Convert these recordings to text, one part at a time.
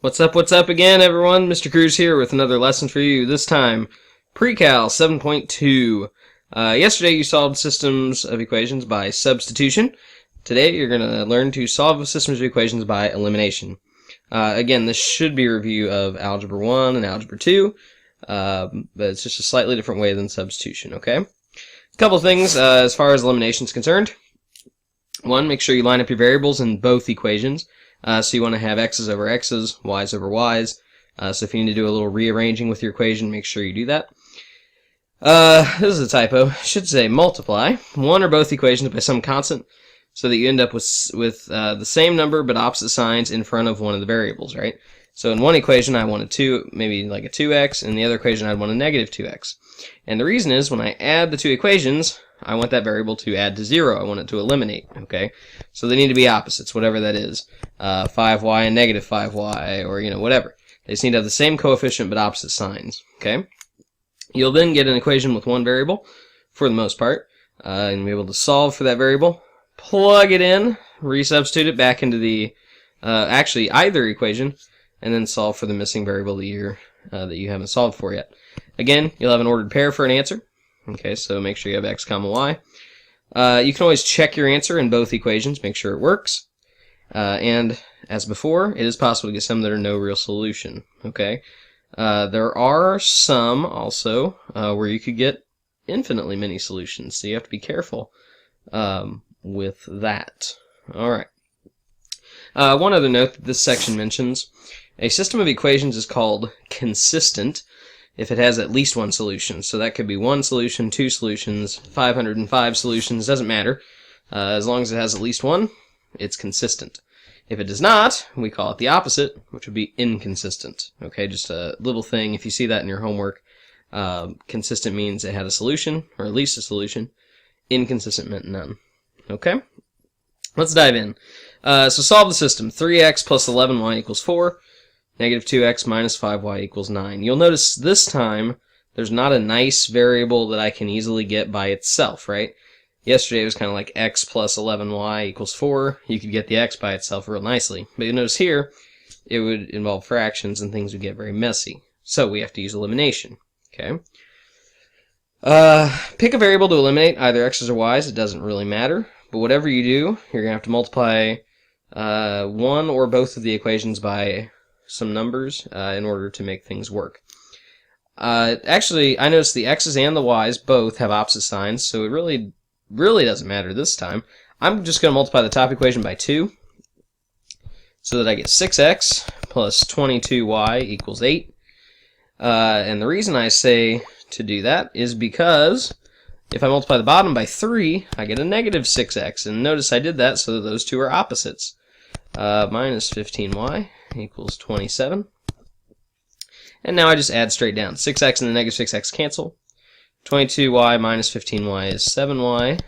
What's up again, everyone? Mr. Cruze here with another lesson for you. This time, Precal 7.2. Yesterday you solved systems of equations by substitution. Today you're going to learn to solve systems of equations by elimination. Again, this should be a review of Algebra 1 and Algebra 2, but it's just a slightly different way than substitution, okay? A couple things as far as elimination is concerned. One, make sure you line up your variables in both equations. So you want to have x's over x's, y's over y's. So if you need to do a little rearranging with your equation, make sure you do that. This is a typo. It should say multiply one or both equations by some constant so that you end up with the same number but opposite signs in front of one of the variables, right? So in one equation I want a 2, maybe like a 2x, and in the other equation I'd want a negative 2x. And the reason is when I add the two equations, I want that variable to add to 0. I want it to eliminate, okay? So they need to be opposites, whatever that is. 5y and negative 5y, or, whatever. They just need to have the same coefficient but opposite signs, okay? You'll then get an equation with one variable, for the most part, and be able to solve for that variable, plug it in, resubstitute it back into the, actually either equation, and then solve for the missing variable that you haven't solved for yet. Again, you'll have an ordered pair for an answer. Okay, so make sure you have x comma y. You can always check your answer in both equations, make sure it works. And as before, it is possible to get some that are no real solution. Okay, there are some also where you could get infinitely many solutions, so you have to be careful with that. All right. One other note that this section mentions: a system of equations is called consistent if it has at least one solution. So that could be one solution, two solutions, 505 solutions, doesn't matter. As long as it has at least one, it's consistent. If it does not, we call it the opposite, which would be inconsistent. Okay, just a little thing. If you see that in your homework, consistent means it had a solution, or at least a solution. Inconsistent meant none. Okay? Let's dive in. So solve the system. 3x plus 11y equals 4. Negative 2x minus 5y equals 9. You'll notice this time there's not a nice variable that I can easily get by itself, right? Yesterday it was kind of like x plus 11y equals 4. You could get the x by itself real nicely. But you'll notice here it would involve fractions and things would get very messy. So we have to use elimination. Okay. Pick a variable to eliminate, either x's or y's. It doesn't really matter. But whatever you do, you're going to have to multiply one or both of the equations by some numbers in order to make things work. Actually, I noticed the x's and the y's both have opposite signs, so it really doesn't matter this time. I'm just going to multiply the top equation by 2 so that I get 6x plus 22y equals 8. And the reason I say to do that is because if I multiply the bottom by 3, I get a negative 6x. And notice I did that so that those two are opposites. Minus 15y equals 27. And now I just add straight down. 6x and the negative 6x cancel. 22y minus 15y is 7y. And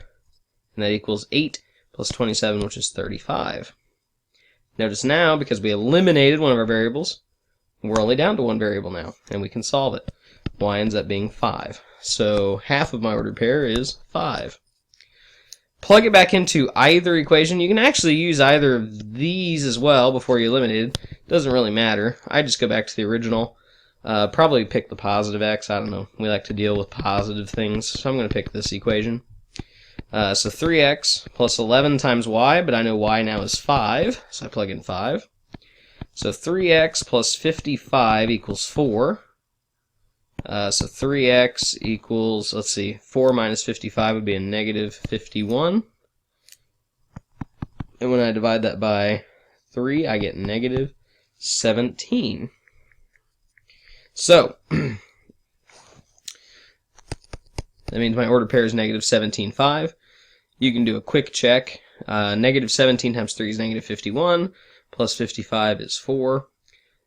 that equals 8 plus 27, which is 35. Notice now, because we eliminated one of our variables, we're only down to one variable now, and we can solve it. Y ends up being 5. So half of my ordered pair is 5. Plug it back into either equation. You can actually use either of these as well before you eliminate it. Doesn't really matter. I just go back to the original. Probably pick the positive x. I don't know. We like to deal with positive things, so I'm going to pick this equation. So 3x plus 11 times y, but I know y now is 5, so I plug in 5. So 3x plus 55 equals 4. So 3x equals, let's see, 4 minus 55 would be a negative 51. And when I divide that by 3, I get negative 17. So, that means my ordered pair is negative 17, 5. You can do a quick check. Negative 17 times 3 is negative 51, plus 55 is 4.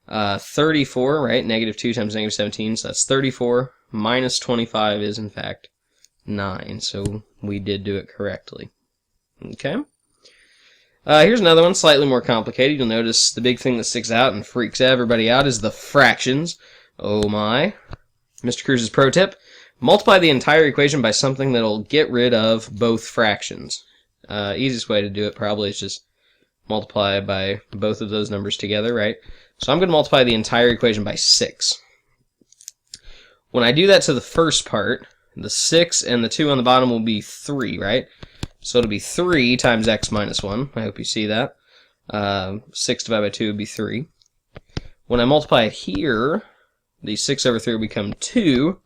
34, right? Negative 2 times negative 17, so that's 34. Minus 25 is, in fact, 9. So we did do it correctly. Okay? Here's another one, slightly more complicated. You'll notice the big thing that sticks out and freaks everybody out is the fractions. Oh my. Mr. Cruze's pro tip: multiply the entire equation by something that'll get rid of both fractions. Easiest way to do it probably is just multiply by both of those numbers together, right? So I'm going to multiply the entire equation by 6. When I do that to the first part, the 6 and the 2 on the bottom will be 3, right? So it'll be 3 times x minus 1. I hope you see that. 6 divided by 2 would be 3. When I multiply it here, the 6 over 3 will become 2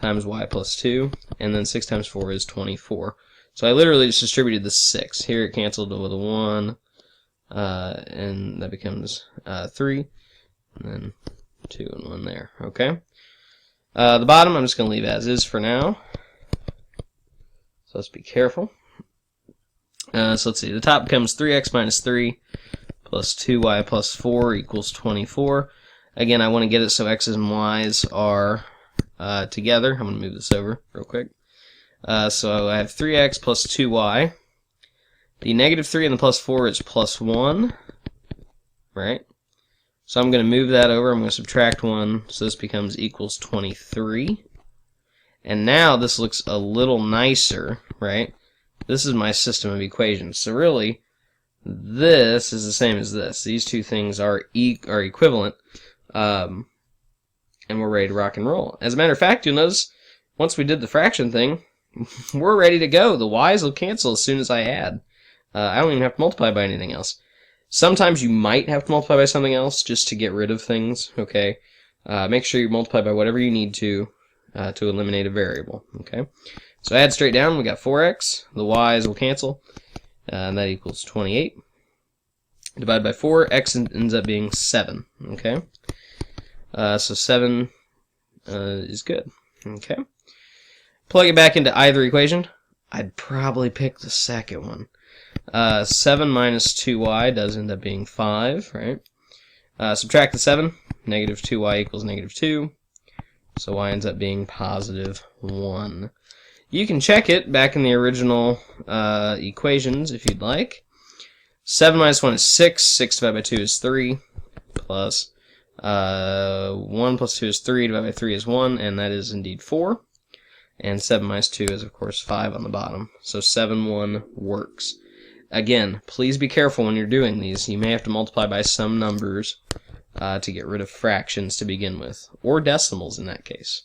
times y plus 2, and then 6 times 4 is 24. So I literally just distributed the 6. Here it canceled with a 1, and that becomes 3, and then 2 and 1 there, okay? The bottom I'm just going to leave as is for now, so let's be careful. So let's see, the top becomes 3x minus 3 plus 2y plus 4 equals 24. Again, I want to get it so x's and y's are together. I'm going to move this over real quick. So I have 3x plus 2y. The negative 3 and the plus 4 is plus 1, right? So I'm going to move that over. I'm going to subtract 1, so this becomes equals 23. And now this looks a little nicer, right? This is my system of equations. So really, this is the same as this. These two things are equivalent, and we're ready to rock and roll. As a matter of fact, you'll notice once we did the fraction thing, we're ready to go. The y's will cancel as soon as I add. I don't even have to multiply by anything else. Sometimes you might have to multiply by something else just to get rid of things, okay? Make sure you multiply by whatever you need to eliminate a variable, okay? So add straight down, we got 4x. The y's will cancel, and that equals 28. Divided by 4, x ends up being 7, okay? So 7 is good, okay? Plug it back into either equation. I'd probably pick the second one. 7 minus 2y does end up being 5, right? Subtract the 7. Negative 2y equals negative 2. So y ends up being positive 1. You can check it back in the original equations if you'd like. 7 minus 1 is 6. 6 divided by 2 is 3. Plus 1 plus 2 is 3. Divided by 3 is 1. And that is indeed 4. And 7 minus 2 is, of course, 5 on the bottom. So 7, 1 works. Again, please be careful when you're doing these. You may have to multiply by some numbers to get rid of fractions to begin with. Or decimals in that case.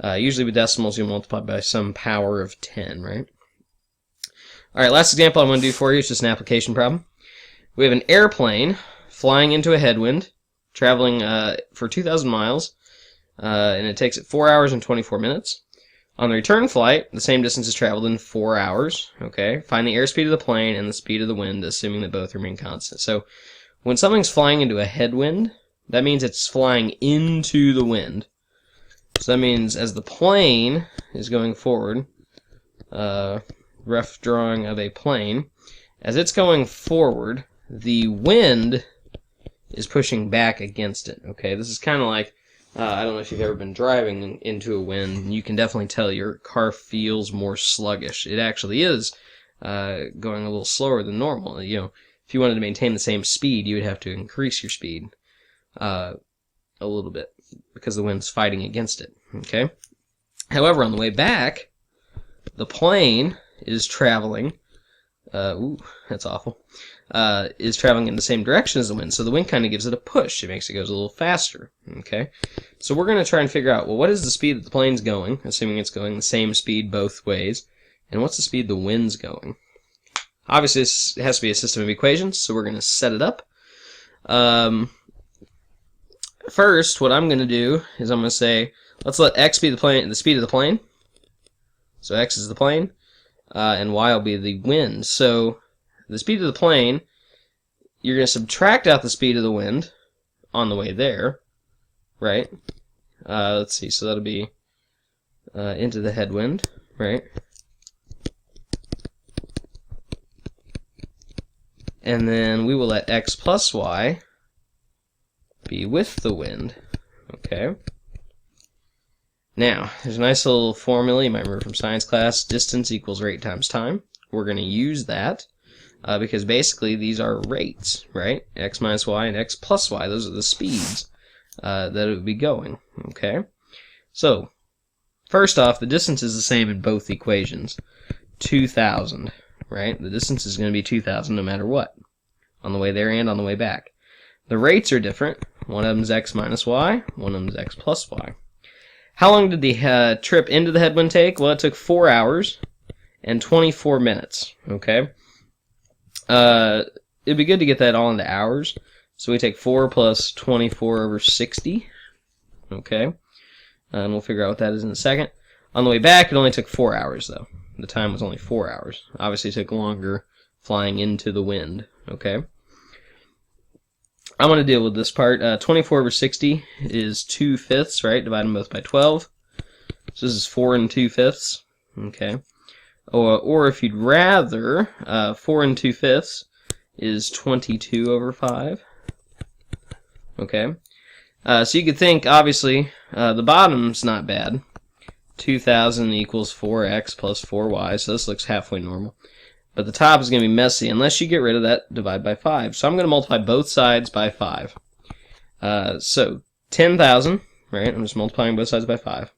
Usually with decimals, you multiply by some power of 10, right? Alright, last example I'm going to do for you is just an application problem. We have an airplane flying into a headwind, traveling for 2,000 miles, and it takes it 4 hours and 24 minutes. On the return flight, the same distance is traveled in 4 hours. Okay, find the airspeed of the plane and the speed of the wind, assuming that both remain constant. So, when something's flying into a headwind, that means it's flying into the wind. So that means as the plane is going forward, rough drawing of a plane, as it's going forward, the wind is pushing back against it. Okay, this is kind of like, I don't know if you've ever been driving into a wind. You can definitely tell your car feels more sluggish. It actually is going a little slower than normal. You know, if you wanted to maintain the same speed, you would have to increase your speed a little bit because the wind's fighting against it. Okay. However, on the way back, the plane is traveling. Ooh, that's awful. Is traveling in the same direction as the wind, so the wind kind of gives it a push. It makes it go a little faster. Okay, so we're going to try and figure out, well, what is the speed that the plane's going, assuming it's going the same speed both ways, and what's the speed the wind's going? Obviously, this has to be a system of equations, so we're going to set it up. First, what I'm going to do is I'm going to say, let's let x be the speed of the plane. So x is the plane, and y will be the wind. So the speed of the plane, you're going to subtract out the speed of the wind on the way there, right? Let's see, so that'll be into the headwind, right? And then we will let x plus y be with the wind, okay? Now, there's a nice little formula you might remember from science class, distance equals rate times time. We're going to use that. Because basically these are rates, right? X minus y and x plus y. Those are the speeds that it would be going, okay? So, first off, the distance is the same in both equations. 2,000, right? The distance is going to be 2,000 no matter what, on the way there and on the way back. The rates are different. One of them's x minus y, one of them's x plus y. How long did the trip into the headwind take? Well, it took 4 hours and 24 minutes, okay? It'd be good to get that all into hours. So we take 4 plus 24 over 60, okay? And we'll figure out what that is in a second. On the way back, it only took 4 hours, though. The time was only 4 hours. Obviously, it took longer flying into the wind, okay? I'm going to deal with this part. 24 over 60 is 2/5, right? Divide them both by 12. So this is 4 2/5, okay? Or if you'd rather, 4 2/5 is 22 over 5, okay? So you could think, obviously, the bottom's not bad. 2,000 equals 4x plus 4y, so this looks halfway normal. But the top is going to be messy unless you get rid of that divide by 5. So I'm going to multiply both sides by 5. So 10,000, right? I'm just multiplying both sides by 5.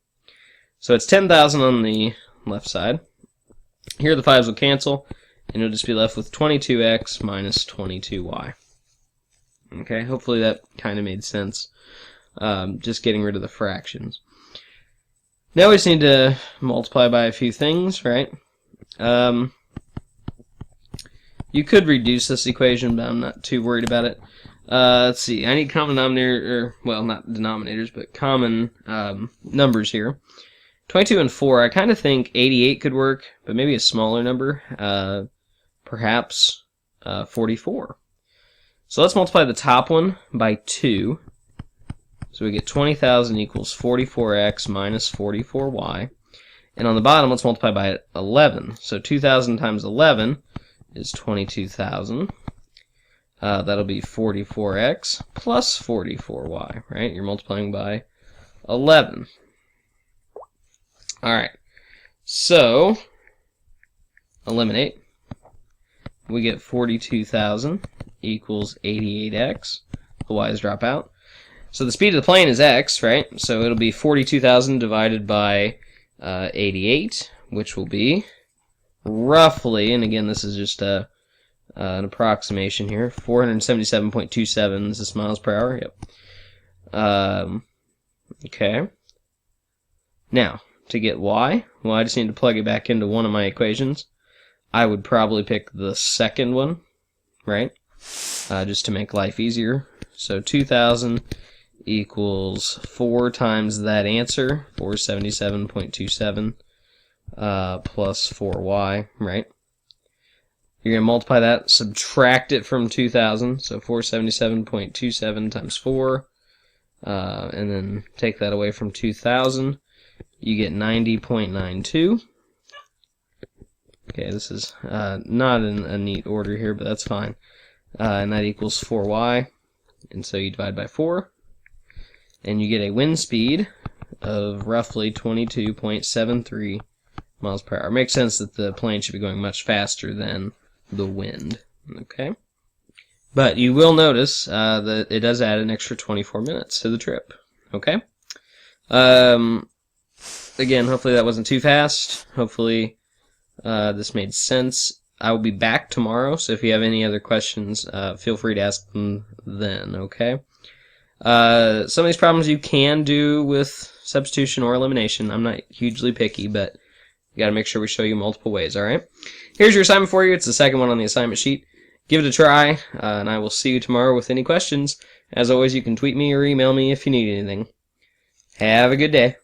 So it's 10,000 on the left side. Here the 5s will cancel, and you'll just be left with 22x minus 22y. Okay, hopefully that kind of made sense. Just getting rid of the fractions. Now we just need to multiply by a few things, right? You could reduce this equation, but I'm not too worried about it. Let's see. I need common denominator, or, well, not denominators, but common numbers here. 22 and 4, I kind of think 88 could work, but maybe a smaller number. Perhaps 44. So let's multiply the top one by 2. So we get 20,000 equals 44x minus 44y. And on the bottom, let's multiply by 11. So 2,000 times 11 is 22,000. That'll be 44x plus 44y, right? You're multiplying by 11. All right. So eliminate. We get 42,000 equals 88x. The y's drop out. So the speed of the plane is x, right? So it'll be 42,000 divided by 88, which will be roughly, and again, this is just an approximation here, 477.27. Is this miles per hour? Yep. Okay. Now, to get y, well, I just need to plug it back into one of my equations. I would probably pick the second one, right? Just to make life easier. So 2,000 equals 4 times that answer, 477.27, plus 4y, right? You're going to multiply that, subtract it from 2,000, so 477.27 times 4, and then take that away from 2,000. You get 90.92. Okay, this is not in a neat order here, but that's fine. And that equals 4y, and so you divide by 4. And you get a wind speed of roughly 22.73 miles per hour. It makes sense that the plane should be going much faster than the wind. Okay? But you will notice that it does add an extra 24 minutes to the trip. Okay? Again, hopefully that wasn't too fast. Hopefully this made sense. I will be back tomorrow, so if you have any other questions, feel free to ask them then, okay? Some of these problems you can do with substitution or elimination. I'm not hugely picky, but you gotta make sure we show you multiple ways, alright? Here's your assignment for you. It's the second one on the assignment sheet. Give it a try, and I will see you tomorrow with any questions. As always, you can tweet me or email me if you need anything. Have a good day.